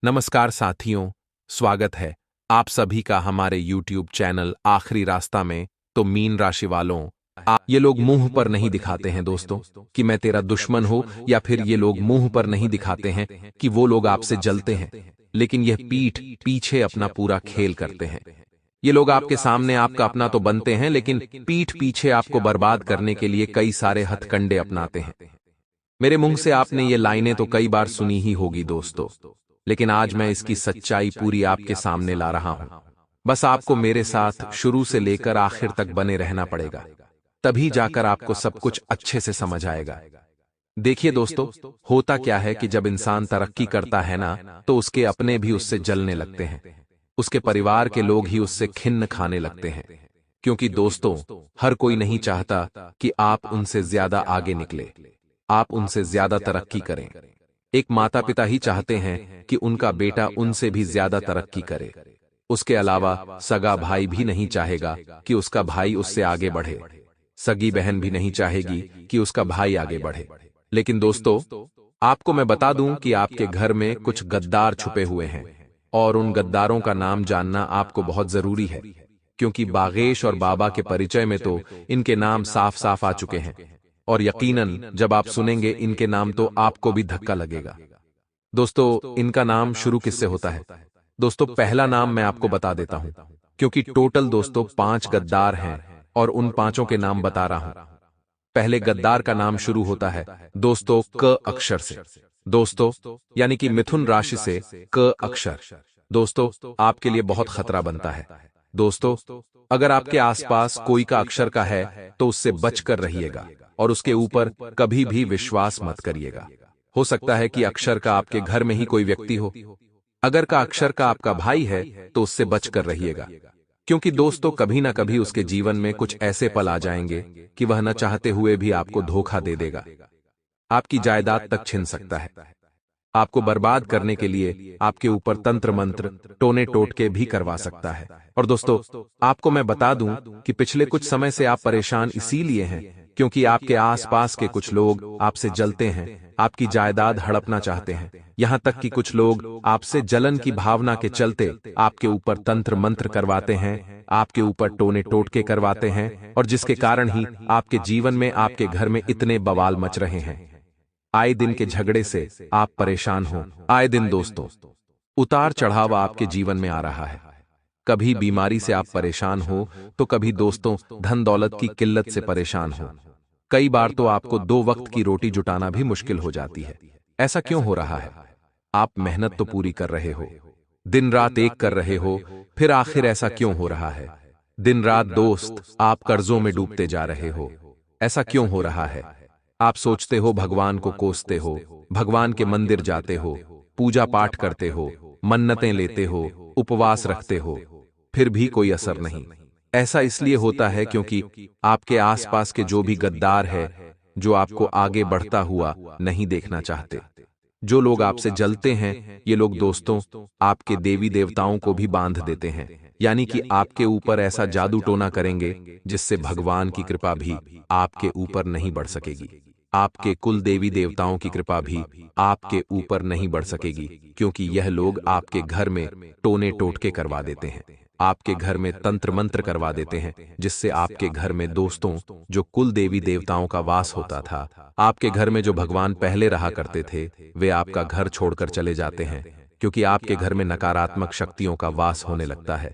नमस्कार साथियों, स्वागत है आप सभी का हमारे YouTube चैनल आखिरी रास्ता में। तो मीन राशि वालों, ये लोग मुंह पर नहीं दिखाते हैं दोस्तों कि मैं तेरा दुश्मन हूं, या फिर ये लोग मुंह पर नहीं दिखाते हैं कि वो लोग आपसे जलते हैं, लेकिन यह पीठ पीछे अपना पूरा खेल करते हैं। ये लोग आपके सामने आपका अपना तो बनते हैं, लेकिन पीठ पीछे आपको बर्बाद करने के लिए कई सारे हथकंडे अपनाते हैं। मेरे मुंह से आपने ये लाइनें तो कई बार सुनी ही होगी दोस्तों, लेकिन आज मैं इसकी सच्चाई पूरी आपके सामने ला रहा हूं। बस आपको मेरे साथ शुरू से लेकर आखिर तक बने रहना पड़ेगा, तभी जाकर आपको सब कुछ अच्छे से समझ आएगा। देखिए दोस्तों, होता क्या है कि जब इंसान तरक्की करता है ना, तो उसके अपने भी उससे जलने लगते हैं। उसके परिवार के लोग ही उससे खिन्न खाने लगते हैं, क्योंकि दोस्तों, हर कोई नहीं चाहता कि आप उनसे ज्यादा आगे निकले, आप उनसे ज्यादा तरक्की करें। एक माता पिता ही चाहते हैं कि उनका बेटा उनसे भी ज्यादा तरक्की करे। उसके अलावा सगा भाई भी नहीं चाहेगा कि उसका भाई उससे आगे बढ़े। सगी बहन भी नहीं चाहेगी कि उसका भाई आगे बढ़े। लेकिन दोस्तों, आपको मैं बता दूं कि आपके घर में कुछ गद्दार छुपे हुए हैं, और उन गद्दारों का नाम जानना आपको बहुत जरूरी है, क्योंकि बागेश और बाबा के परिचय में तो इनके नाम साफ साफ आ चुके हैं। और यकीनन जब आप सुनेंगे इनके नाम तो आपको भी धक्का लगेगा। दोस्तों, इनका नाम शुरू किससे होता है? दोस्तों, पहला नाम मैं आपको बता देता हूं, क्योंकि टोटल दोस्तों 5 गद्दार हैं, और उन पांचों के नाम बता रहा हूं। पहले गद्दार का नाम शुरू होता है दोस्तों क अक्षर से। दोस्तों, यानी कि मिथुन राशि से क अक्षर दोस्तों आपके लिए बहुत खतरा बनता है। दोस्तों, अगर आपके आसपास कोई का अक्षर का है तो उससे बचकर रहिएगा, और उसके ऊपर कभी भी विश्वास मत करिएगा। हो सकता है कि अक्षर का आपके घर में ही कोई व्यक्ति हो। अगर का अक्षर का आपका भाई है तो उससे बचकर रहिएगा, क्योंकि दोस्तों कभी ना कभी उसके जीवन में कुछ ऐसे पल आ जाएंगे कि वह न चाहते हुए भी आपको धोखा दे देगा, आपकी जायदाद तक छीन सकता है। आपको बर्बाद करने के लिए आपके ऊपर तंत्र मंत्र टोने टोटके भी करवा सकता है। और दोस्तों, आपको मैं बता दूं कि पिछले कुछ समय से आप परेशान इसीलिए हैं क्योंकि आपके आसपास के कुछ लोग आपसे जलते हैं, आपकी जायदाद हड़पना चाहते हैं। यहां तक कि कुछ लोग आपसे जलन की भावना के चलते आपके ऊपर तंत्र मंत्र करवाते हैं, आपके ऊपर टोने टोटके करवाते हैं, और जिसके कारण ही आपके जीवन में आपके घर में इतने बवाल मच रहे हैं। आए दिन के झगड़े से आप परेशान हो, आए दिन दोस्तों उतार चढ़ाव आपके जीवन में आ रहा है। कभी बीमारी से आप परेशान हो, तो कभी दोस्तों धन दौलत की किल्लत से परेशान हो। कई बार तो आपको 2 वक्त की रोटी जुटाना भी मुश्किल हो जाती है। ऐसा क्यों हो रहा है? आप मेहनत तो पूरी कर रहे हो, दिन रात एक कर रहे हो, फिर आखिर ऐसा क्यों हो रहा है? दिन रात दोस्त आप कर्जों में डूबते जा रहे हो, ऐसा क्यों हो रहा है? आप सोचते हो, भगवान को कोसते हो, भगवान के मंदिर जाते हो, पूजा पाठ करते हो, मन्नतें लेते हो, उपवास रखते हो, फिर भी कोई असर नहीं। ऐसा इसलिए होता है क्योंकि आपके आसपास के जो भी गद्दार है, जो आपको आगे बढ़ता हुआ नहीं देखना चाहते। जो लोग आपसे जलते हैं, ये लोग दोस्तों आपके देवी देवताओं को भी बांध देते हैं, यानी कि आपके ऊपर ऐसा जादू टोना करेंगे जिससे भगवान की कृपा भी आपके ऊपर नहीं बढ़ सकेगी। आपके कुल देवी देवताओं की कृपा भी आपके ऊपर नहीं बढ़ सकेगी, क्योंकि यह लोग आपके घर में टोने टोटके करवा देते हैं, आपके घर में तंत्र मंत्र करवा देते हैं, जिससे आपके घर में दोस्तों जो कुल देवी देवताओं का वास होता था, आपके घर में जो भगवान पहले रहा करते थे, वे आपका घर छोड़कर चले जाते हैं, क्योंकि आपके घर में नकारात्मक शक्तियों का वास होने लगता है।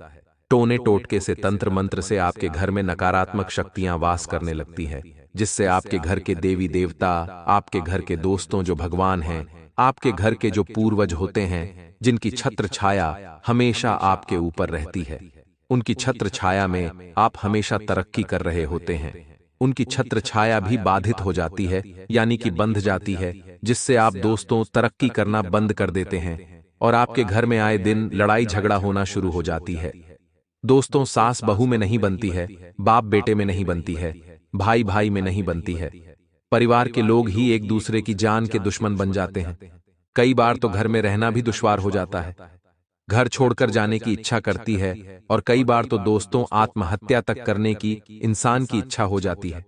टोने टोटके से, तंत्र मंत्र से आपके घर में नकारात्मक शक्तियां वास करने लगती है, जिससे आपके घर के देवी देवता, आपके घर के दोस्तों जो भगवान हैं, आपके घर के जो पूर्वज होते हैं, जिनकी छत्र छाया हमेशा आपके ऊपर रहती है, उनकी छत्र छाया में आप हमेशा तरक्की कर रहे होते हैं, उनकी छत्र छाया भी बाधित हो जाती है, यानी कि बंध जाती है, जिससे आप दोस्तों तरक्की करना बंद कर देते हैं, और आपके घर में आए दिन लड़ाई झगड़ा होना शुरू हो जाती है। दोस्तों, सास बहू में नहीं बनती है, बाप बेटे में नहीं बनती है, भाई भाई में नहीं बनती है। परिवार के लोग ही एक दूसरे की जान के दुश्मन बन जाते हैं। कई बार तो घर में रहना भी दुश्वार हो जाता है, घर छोड़कर जाने की इच्छा करती है, और कई बार तो दोस्तों आत्महत्या तक करने की इंसान की इच्छा हो जाती है।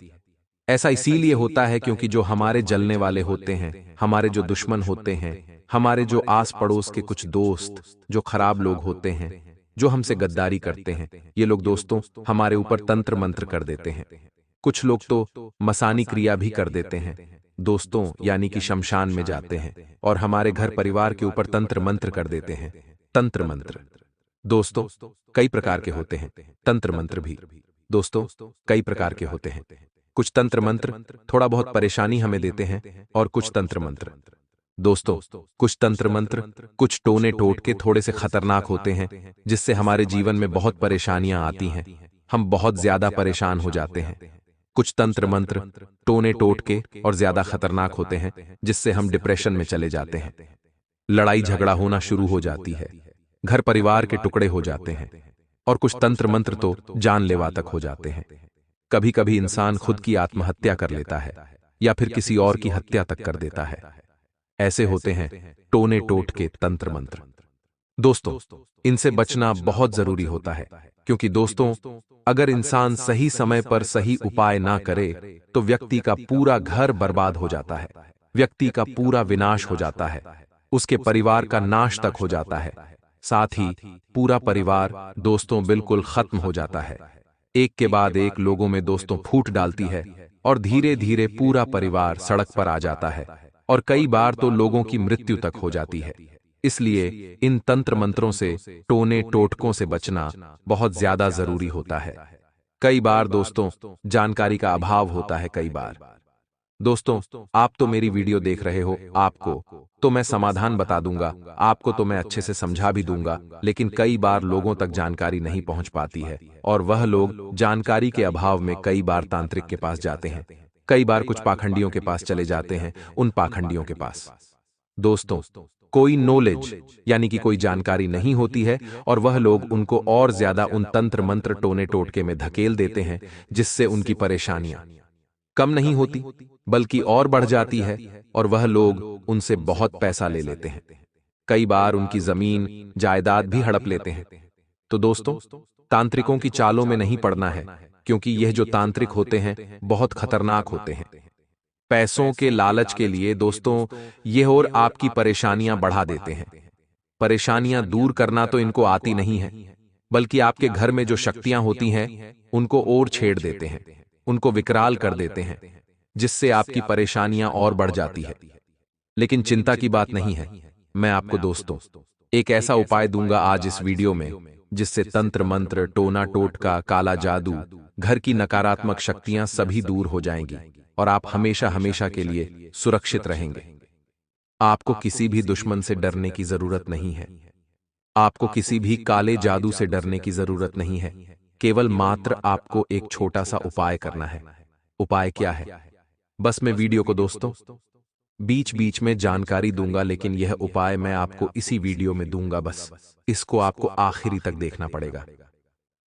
ऐसा इसीलिए होता है क्योंकि जो हमारे जलने वाले होते हैं, हमारे जो दुश्मन होते हैं, हमारे जो आस पड़ोस के कुछ दोस्त जो खराब लोग होते हैं, जो हमसे गद्दारी करते हैं, ये लोग दोस्तों हमारे ऊपर तंत्र मंत्र कर देते हैं। कुछ लोग तो मसानी क्रिया भी कर देते हैं दोस्तों, यानी कि शमशान में जाते हैं और हमारे घर परिवार के ऊपर तंत्र मंत्र कर देते हैं। तंत्र मंत्र दोस्तों कई प्रकार के होते हैं, तंत्र मंत्र भी दोस्तों कई प्रकार के होते हैं। कुछ तंत्र मंत्र थोड़ा बहुत परेशानी हमें देते हैं और कुछ तंत्र मंत्र दोस्तों कुछ तंत्र मंत्र कुछ टोने टोटके थोड़े से खतरनाक होते हैं, जिससे हमारे जीवन में बहुत परेशानियां आती हैं, हम बहुत ज्यादा परेशान हो जाते हैं। कुछ तंत्र मंत्र टोने टोटके और ज्यादा खतरनाक होते हैं, जिससे हम डिप्रेशन में चले जाते हैं, लड़ाई झगड़ा होना शुरू हो जाती है, घर परिवार के टुकड़े हो जाते हैं, और कुछ तंत्र मंत्र तो जानलेवा तक हो जाते हैं। कभी कभी इंसान खुद की आत्महत्या कर लेता है या फिर किसी और की हत्या तक कर देता है। ऐसे होते हैं टोने टोटके तंत्र मंत्र। दोस्तों इनसे बचना बहुत जरूरी होता है, क्योंकि दोस्तों अगर इंसान सही समय पर सही उपाय ना करे तो व्यक्ति का पूरा घर बर्बाद हो जाता है, व्यक्ति का पूरा विनाश हो जाता है, उसके परिवार का नाश तक हो जाता है, साथ ही पूरा परिवार दोस्तों बिल्कुल खत्म हो जाता है। एक के बाद एक लोगों में दोस्तों फूट डालती है और धीरे धीरे पूरा परिवार सड़क पर आ जाता है और कई बार तो लोगों की मृत्यु तक हो जाती है। इसलिए इन तंत्र मंत्रों से टोने टोटकों से बचना बहुत ज्यादा जरूरी होता है। कई बार दोस्तों जानकारी का अभाव होता है। कई बार दोस्तों आप तो मेरी वीडियो देख रहे हो, आपको तो मैं समाधान बता दूंगा, आपको तो मैं अच्छे से समझा भी दूंगा, लेकिन कई बार लोगों तक जानकारी नहीं पहुंच पाती है और वह लोग जानकारी के अभाव में कई बार तांत्रिक के पास जाते हैं, कई बार कुछ पाखंडियों के पास चले जाते हैं, उन पाखंडियों के पास दोस्तों कोई नॉलेज यानी कि कोई जानकारी नहीं होती है और वह लोग उनको और ज्यादा उन तंत्र मंत्र टोने टोटके में धकेल देते हैं, जिससे उनकी परेशानियां कम नहीं होती बल्कि और बढ़ जाती है और वह लोग उनसे बहुत पैसा ले लेते हैं, कई बार उनकी जमीन जायदाद भी हड़प लेते हैं। तो दोस्तों तांत्रिकों की चालों में नहीं पड़ना है, क्योंकि यह जो तांत्रिक होते हैं बहुत खतरनाक होते हैं। पैसों के लालच के लिए दोस्तों यह और आपकी परेशानियां बढ़ा देते हैं। परेशानियां दूर करना तो इनको आती नहीं है, बल्कि आपके घर में जो शक्तियां होती हैं उनको और छेड़ देते हैं, उनको विकराल कर देते हैं, जिससे आपकी परेशानियां और बढ़ जाती है। लेकिन चिंता की बात नहीं है, मैं आपको दोस्तों एक ऐसा उपाय दूंगा आज इस वीडियो में, जिससे तंत्र मंत्र टोना टोटका काला जादू घर की नकारात्मक शक्तियां सभी दूर हो जाएंगी और आप हमेशा हमेशा के लिए सुरक्षित रहेंगे। आपको किसी भी दुश्मन से डरने की जरूरत नहीं है, आपको किसी भी काले जादू से डरने की जरूरत नहीं है, केवल मात्र आपको एक छोटा सा उपाय करना है। उपाय क्या है? बस मैं वीडियो को दोस्तों बीच बीच में जानकारी दूंगा, लेकिन यह उपाय मैं आपको इसी वीडियो में दूंगा, बस इसको आपको आखिरी तक देखना पड़ेगा।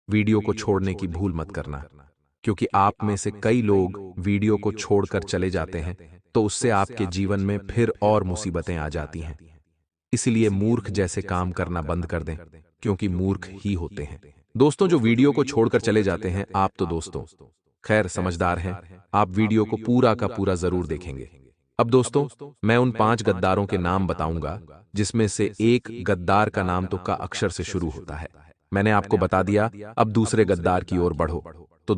वीडियो को छोड़ने की भूल मत करना, क्योंकि आप में से कई लोग वीडियो को छोड़कर चले जाते हैं तो उससे आपके जीवन में फिर और मुसीबतें आ जाती हैं। इसलिए मूर्ख जैसे काम करना बंद कर दें, क्योंकि मूर्ख ही होते हैं दोस्तों जो वीडियो को छोड़कर चले जाते हैं। आप तो दोस्तों खैर समझदार हैं, आप वीडियो को पूरा का पूरा जरूर देखेंगे। अब दोस्तों मैं उन 5 गद्दारों के नाम बताऊंगा, जिसमें से एक गद्दार का नाम तो का अक्षर से शुरू होता है। मैंने आपको बता दिया, अब दूसरे गद्दार की ओर बढ़ो। तो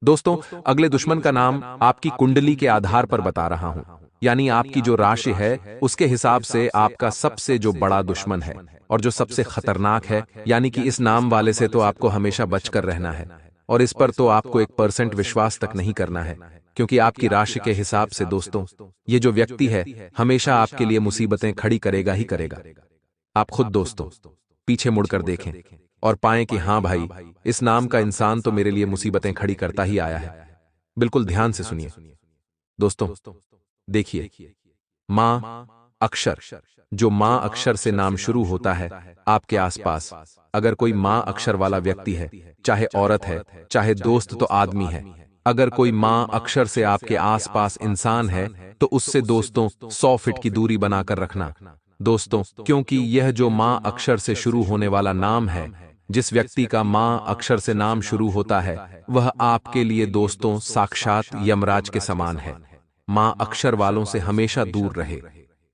दोस्तों अगले दुश्मन का नाम आपकी कुंडली के आधार पर बता रहा हूं, यानी आपकी जो राशि है उसके हिसाब से आपका सबसे जो बड़ा दुश्मन है और जो सबसे खतरनाक है, यानी कि इस नाम वाले से तो आपको हमेशा बचकर रहना है और इस पर तो आपको 1% विश्वास तक नहीं करना है, क्योंकि आपकी राशि के हिसाब से दोस्तों ये जो व्यक्ति है हमेशा आपके लिए मुसीबतें खड़ी करेगा ही करेगा। आप खुद दोस्तों पीछे मुड़कर देखें और पाएं कि हाँ भाई, इस नाम का इंसान तो मेरे लिए मुसीबतें खड़ी करता ही आया है। बिल्कुल ध्यान से सुनिए दोस्तों, देखिए मां अक्षर, जो मां अक्षर से नाम शुरू होता है, आपके आसपास अगर कोई मां अक्षर वाला व्यक्ति है, चाहे औरत है चाहे दोस्त तो आदमी है, अगर कोई मां अक्षर से आपके आसपास इंसान है तो उससे दोस्तों 100 फीट की दूरी बनाकर रखना दोस्तों, क्योंकि यह जो मां अक्षर से शुरू होने वाला नाम है जिस व्यक्ति का मां अक्षर से नाम शुरू होता है वह आपके लिए दोस्तों साक्षात यमराज के समान है। मां अक्षर वालों से हमेशा दूर रहे।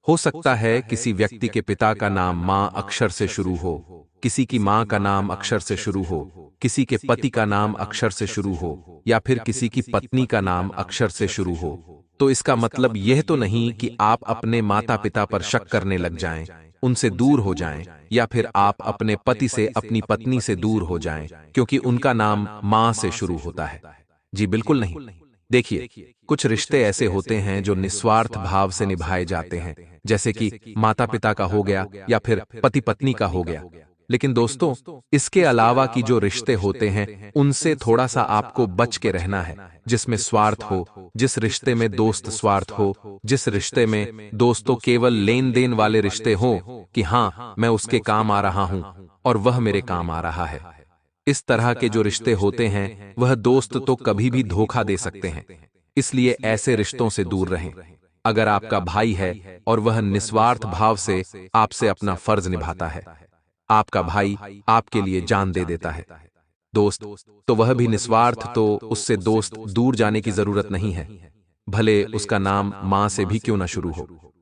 हो सकता है किसी व्यक्ति के पिता का नाम मां अक्षर से शुरू हो, किसी की मां का नाम अक्षर से शुरू हो, किसी के पति का नाम अक्षर से शुरू हो, या फिर किसी की पत्नी का नाम अक्षर से शुरू हो। तो इसका मतलब यह तो नहीं कि आप अपने माता पिता पर शक करने लग जाएं, उनसे दूर हो जाएं, या फिर आप अपने पति से अपनी पत्नी से दूर हो जाएं क्योंकि उनका नाम मां से शुरू होता है। जी बिल्कुल नहीं। देखिए, कुछ रिश्ते ऐसे होते हैं जो निस्वार्थ भाव से निभाए जाते हैं, जैसे कि माता पिता का हो गया या फिर पति पत्नी का हो गया। लेकिन दोस्तों, इसके अलावा की जो रिश्ते होते हैं उनसे थोड़ा सा आपको बच के रहना है, जिसमें स्वार्थ हो, जिस रिश्ते में दोस्त स्वार्थ हो, जिस रिश्ते में दोस्तों केवल लेन देन वाले रिश्ते हो कि हाँ मैं उसके काम आ रहा हूं और वह मेरे काम आ रहा है। इस तरह के जो रिश्ते होते हैं वह दोस्त तो कभी भी धोखा दे सकते हैं, इसलिए ऐसे रिश्तों से दूर रहें। अगर आपका भाई है और वह निस्वार्थ भाव से आपसे अपना फर्ज निभाता है, आपका भाई आपके लिए जान दे देता है दोस्त, तो वह भी निस्वार्थ, तो उससे दोस्त दूर जाने की जरूरत नहीं है, भले उसका नाम मां से भी क्यों ना शुरू हो।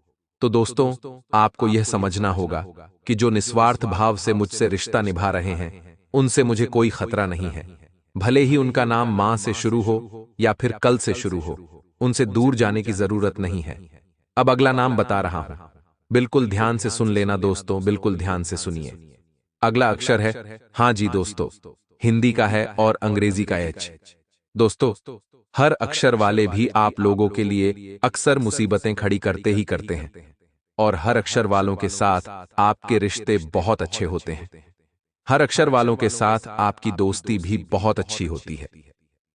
तो दोस्तों, आपको यह समझना होगा कि जो निस्वार्थ भाव से मुझसे रिश्ता निभा रहे हैं उनसे मुझे कोई खतरा नहीं है, भले ही उनका नाम मां से शुरू हो या फिर कल से शुरू हो, उनसे दूर जाने की जरूरत नहीं है। अब अगला नाम बता रहा हूं, बिल्कुल ध्यान से सुन लेना दोस्तों, बिल्कुल ध्यान से सुनिए। अगला अक्षर है, हाँ जी दोस्तों, हिंदी का है और अंग्रेजी का एच। दोस्तों, हर अक्षर वाले भी आप लोगों के लिए अक्सर मुसीबतें खड़ी करते ही करते हैं, और हर अक्षर वालों के साथ आपके रिश्ते बहुत अच्छे होते हैं। हर अक्षर वालों के साथ आपकी दोस्ती भी बहुत अच्छी होती है,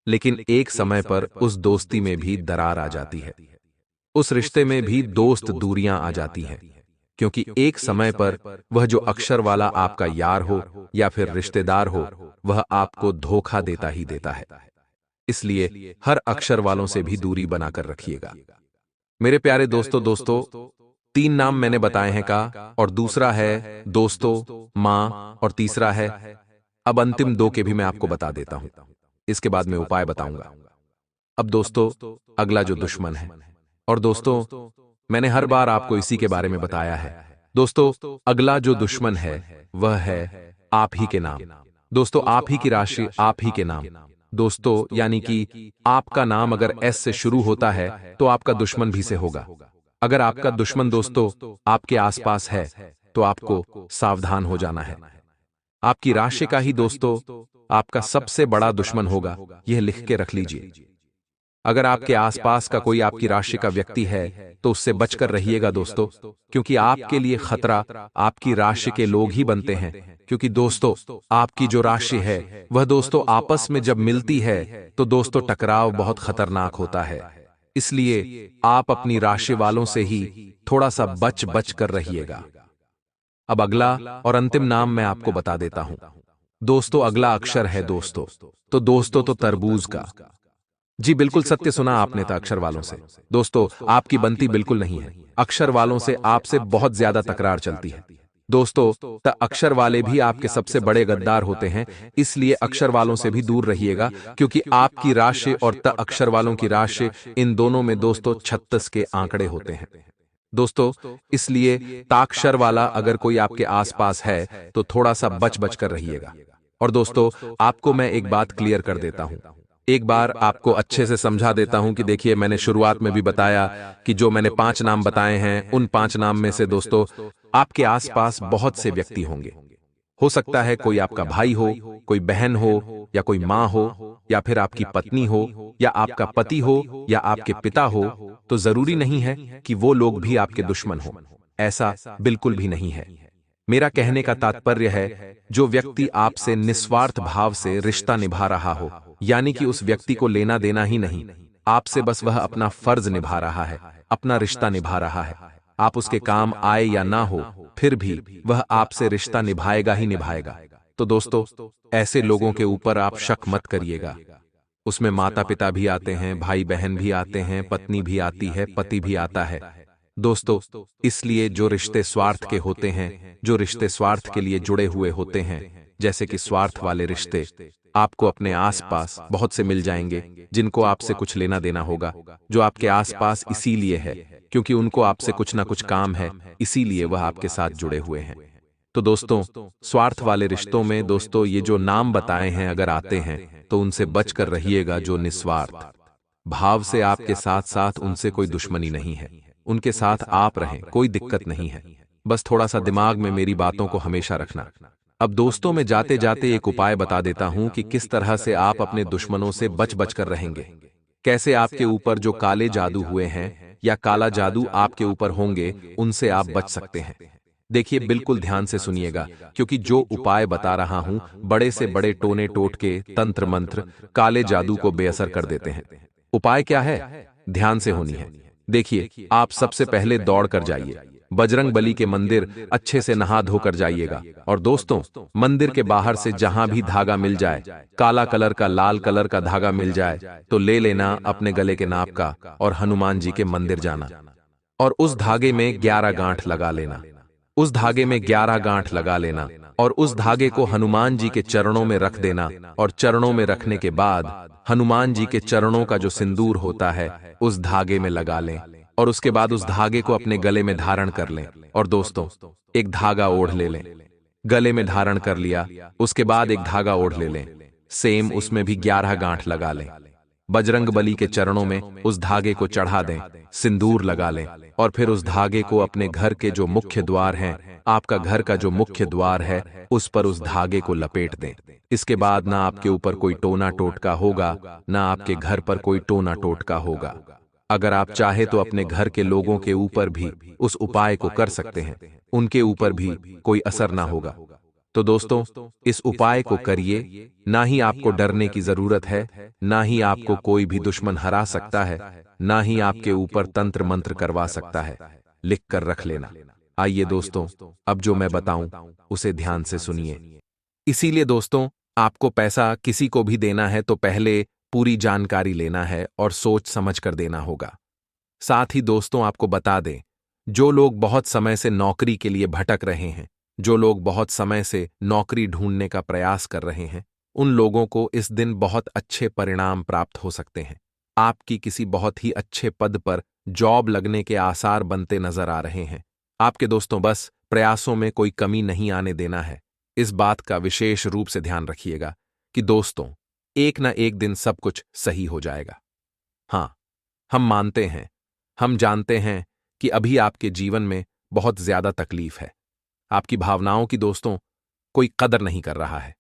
लेकिन एक समय पर उस दोस्ती में भी दरार आ जाती है, उस रिश्ते में भी दोस्त दूरियां आ जाती हैं, क्योंकि एक समय पर वह जो अक्षर वाला आपका यार हो या फिर रिश्तेदार हो वह आपको धोखा देता ही देता है। इसलिए हर अक्षर वालों से भी दूरी बनाकर रखिएगा। मेरे प्यारे दोस्तों, 3 नाम मैंने बताए हैं का, और दूसरा है दोस्तों, मां, और तीसरा है, अब अंतिम 2 के भी मैं आपको बता देता हूं, इसके बाद मैं उपाय बताऊंगा। अब दोस्तों, अगला जो दुश्मन है, और दोस्तों मैंने हर बार आपको इसी के बारे में बताया है। दोस्तों, अगला जो दुश्मन है वह है आप ही के नाम। दोस्तों, आप ही की राशि, आप ही के नाम। दोस्तों, यानी कि आपका नाम अगर एस से शुरू होता है तो आपका दुश्मन भी से होगा। अगर आपका दुश्मन दोस्तों आपके आसपास है तो आपको सावधान हो जाना है। आपकी राशि का ही दोस्तों आपका सबसे बड़ा दुश्मन होगा, यह लिख के रख लीजिए। अगर आपके आसपास का कोई आपकी राशि का व्यक्ति है तो उससे बचकर रहिएगा दोस्तों, क्योंकि आपके लिए खतरा आपकी राशि के लोग ही बनते हैं। क्योंकि दोस्तों, आपकी जो राशि है वह दोस्तों आपस में जब मिलती है तो दोस्तों टकराव बहुत खतरनाक होता है। इसलिए आप अपनी राशि वालों से ही थोड़ा सा बच बच कर रहिएगा। अब अगला और अंतिम नाम मैं आपको बता देता हूं। दोस्तों, अगला अक्षर है दोस्तों, तो दोस्तों तो तरबूज का। जी बिल्कुल सत्य सुना आपने था अक्षर वालों से। दोस्तों, आपकी बनती बिल्कुल नहीं है, अक्षर वालों से आपसे बहुत ज्यादा तकरार चलती है। दोस्तों, अक्षर वाले भी आपके सबसे बड़े गद्दार होते हैं, इसलिए अक्षर वालों से भी दूर रहिएगा, क्योंकि आपकी राशि और अक्षर वालों की राशि, इन दोनों में दोस्तों 36 के आंकड़े होते हैं। दोस्तों, इसलिए ताक्षर वाला अगर कोई आपके आसपास है तो थोड़ा सा बच बच कर रहिएगा। और दोस्तों, आपको मैं एक बात क्लियर कर देता हूं, एक बार आपको अच्छे से समझा देता हूं कि देखिए, मैंने शुरुआत में भी बताया कि जो मैंने 5 नाम बताए हैं उन 5 नाम में से दोस्तों आपके आसपास बहुत से व्यक्ति होंगे। हो सकता है कोई आपका भाई हो, कोई बहन हो, या कोई मां हो, या फिर आपकी पत्नी हो, या आपका पति हो, या आपके पिता हो। तो जरूरी नहीं है कि वो लोग भी आपके दुश्मन हो, ऐसा बिल्कुल भी नहीं है। मेरा कहने का तात्पर्य है, जो व्यक्ति आपसे निस्वार्थ भाव से रिश्ता निभा रहा हो, यानी कि उस व्यक्ति को लेना देना ही नहीं, आपसे बस वह अपना फर्ज निभा रहा है, अपना रिश्ता निभा रहा है। आप उसके काम आए या ना हो, फिर भी वह आपसे रिश्ता निभाएगा ही निभाएगा। तो दोस्तों, ऐसे लोगों के ऊपर आप शक मत करिएगा। उसमें माता पिता भी आते हैं, भाई बहन भी आते हैं, पत्नी भी आती है, पति भी आता है। दोस्तों, इसलिए जो रिश्ते स्वार्थ के होते हैं, जो रिश्ते स्वार्थ के लिए जुड़े हुए होते हैं, जैसे कि स्वार्थ वाले रिश्ते। आपको अपने आसपास बहुत से मिल जाएंगे जिनको आपसे कुछ लेना देना होगा, जो आपके आसपास इसीलिए है क्योंकि उनको आपसे कुछ ना कुछ काम है, इसीलिए वह आपके साथ जुड़े हुए हैं। तो दोस्तों, स्वार्थ वाले रिश्तों में दोस्तों ये जो नाम बताए हैं अगर आते हैं तो उनसे बचकर रहिएगा। जो निस्वार्थ भाव से आपके साथ साथ उनसे कोई दुश्मनी नहीं है, उनके साथ आप रहें, कोई दिक्कत नहीं है। बस थोड़ा सा दिमाग में मेरी बातों को हमेशा रखना। अब दोस्तों, मैं जाते जाते एक उपाय बता देता हूं कि किस तरह से आप अपने दुश्मनों से बच बचकर रहेंगे। कैसे आपके ऊपर जो काले जादू हुए हैं या काला जादू आपके ऊपर होंगे उनसे आप बच सकते हैं। देखिए, बिल्कुल ध्यान से सुनिएगा क्योंकि जो उपाय बता रहा हूं बड़े से बड़े टोने टोटके तंत्र मंत्र काले जादू को बेअसर कर देते हैं। उपाय क्या है? ध्यान से होनी है। देखिए, आप सबसे पहले दौड़ कर जाइए बजरंग बली के मंदिर, अच्छे से नहा धोकर जाइएगा। और दोस्तों, मंदिर के बाहर से जहां भी धागा मिल जाए, काला कलर का, लाल कलर का धागा मिल जाए तो ले लेना अपने गले के नाप का, और हनुमान जी के मंदिर जाना और उस धागे में 11 गांठ लगा लेना। उस धागे में 11 गांठ लगा लेना और उस धागे को हनुमान जी के चरणों में रख देना। और चरणों में रखने के बाद हनुमान जी के चरणों का जो सिंदूर होता है उस धागे में लगा लें और उसके बाद उस धागे को अपने गले में धारण कर लें। और दोस्तों, एक धागा ओढ़ ले लें। गले में धारण कर लिया, उसके बाद एक धागा ओढ़ ले लें, सेम उसमें भी 11 गांठ लगा लें। बजरंग बली के चरणों में उस धागे को चढ़ा दें, सिंदूर लगा लें और फिर उस धागे को अपने घर के जो मुख्य द्वार हैं, आपका घर का जो मुख्य द्वार है उस पर उस धागे को लपेट दें। इसके बाद ना आपके ऊपर कोई टोना टोटका होगा, ना आपके घर पर कोई टोना टोटका होगा। अगर आप चाहे तो अपने घर के लोगों के ऊपर भी उस उपाय को कर सकते हैं, उनके ऊपर भी कोई असर ना होगा। तो दोस्तों, इस उपाय को करिए। ना ही आपको डरने की जरूरत है, ना ही आपको कोई भी दुश्मन हरा सकता है, ना ही आपके ऊपर तंत्र मंत्र करवा सकता है। लिख कर रख लेना। आइए दोस्तों, अब जो मैं बताऊं उसे ध्यान से सुनिए। इसीलिए दोस्तों, आपको पैसा किसी को भी देना है तो पहले पूरी जानकारी लेना है और सोच समझ कर देना होगा। साथ ही दोस्तों, आपको बता दें, जो लोग बहुत समय से नौकरी के लिए भटक रहे हैं, जो लोग बहुत समय से नौकरी ढूंढने का प्रयास कर रहे हैं, उन लोगों को इस दिन बहुत अच्छे परिणाम प्राप्त हो सकते हैं। आपकी किसी बहुत ही अच्छे पद पर जॉब लगने के आसार बनते नजर आ रहे हैं। आपके दोस्तों, बस प्रयासों में कोई कमी नहीं आने देना है। इस बात का विशेष रूप से ध्यान रखिएगा कि दोस्तों, एक न एक दिन सब कुछ सही हो जाएगा। हाँ, हम मानते हैं, हम जानते हैं कि अभी आपके जीवन में बहुत ज्यादा तकलीफ है। आपकी भावनाओं की दोस्तों कोई कदर नहीं कर रहा है।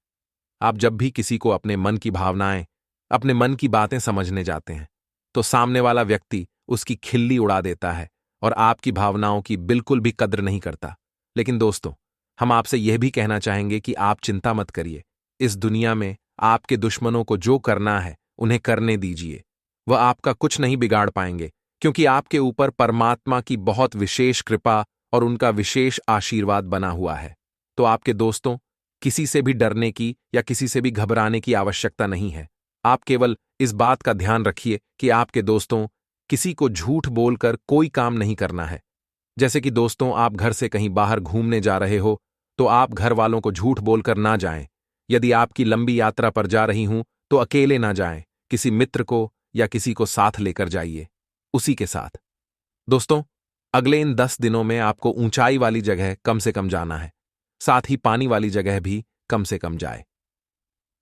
आप जब भी किसी को अपने मन की भावनाएं, अपने मन की बातें समझने जाते हैं तो सामने वाला व्यक्ति उसकी खिल्ली उड़ा देता है और आपकी भावनाओं की बिल्कुल भी कद्र नहीं करता। लेकिन दोस्तों, हम आपसे यह भी कहना चाहेंगे कि आप चिंता मत करिए। इस दुनिया में आपके दुश्मनों को जो करना है उन्हें करने दीजिए। वह आपका कुछ नहीं बिगाड़ पाएंगे क्योंकि आपके ऊपर परमात्मा की बहुत विशेष कृपा और उनका विशेष आशीर्वाद बना हुआ है। तो आपके दोस्तों, किसी से भी डरने की या किसी से भी घबराने की आवश्यकता नहीं है। आप केवल इस बात का ध्यान रखिए कि आपके दोस्तों, किसी को झूठ बोलकर कोई काम नहीं करना है। जैसे कि दोस्तों, आप घर से कहीं बाहर घूमने जा रहे हो तो आप घर वालों को झूठ बोलकर ना जाएं। यदि आपकी लंबी यात्रा पर जा रही हूं तो अकेले ना जाएं, किसी मित्र को या किसी को साथ लेकर जाइए। उसी के साथ दोस्तों, अगले इन 10 दिनों में आपको ऊंचाई वाली जगह कम से कम जाना है, साथ ही पानी वाली जगह भी कम से कम जाए।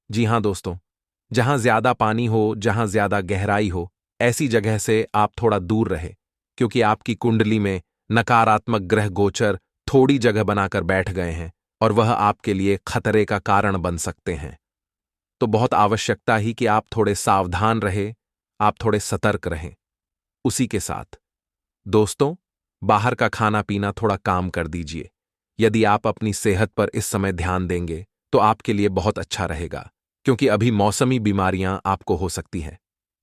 जी हां दोस्तों, जहां ज्यादा पानी हो, जहां ज्यादा गहराई हो, ऐसी जगह से आप थोड़ा दूर रहे क्योंकि आपकी कुंडली में नकारात्मक ग्रह गोचर थोड़ी जगह बनाकर बैठ गए हैं और वह आपके लिए खतरे का कारण बन सकते हैं। तो बहुत आवश्यकता ही कि आप थोड़े सावधान रहे, आप थोड़े सतर्क रहें। उसी के साथ दोस्तों, बाहर का खाना पीना थोड़ा काम कर दीजिए। यदि आप अपनी सेहत पर इस समय ध्यान देंगे तो आपके लिए बहुत अच्छा रहेगा क्योंकि अभी मौसमी बीमारियां आपको हो सकती हैं।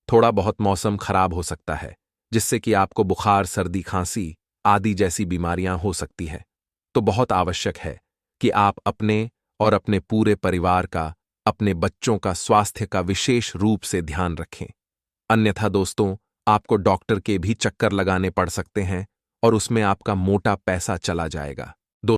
थोड़ा बहुत मौसम खराब हो सकता है जिससे कि आपको बुखार, सर्दी, खांसी आदि जैसी बीमारियां हो सकती है। तो बहुत आवश्यक है कि आप अपने और अपने पूरे परिवार का, अपने बच्चों का स्वास्थ्य का विशेष रूप से ध्यान रखें। अन्यथा दोस्तों, आपको डॉक्टर के भी चक्कर लगाने पड़ सकते हैं और उसमें आपका मोटा पैसा चला जाएगा।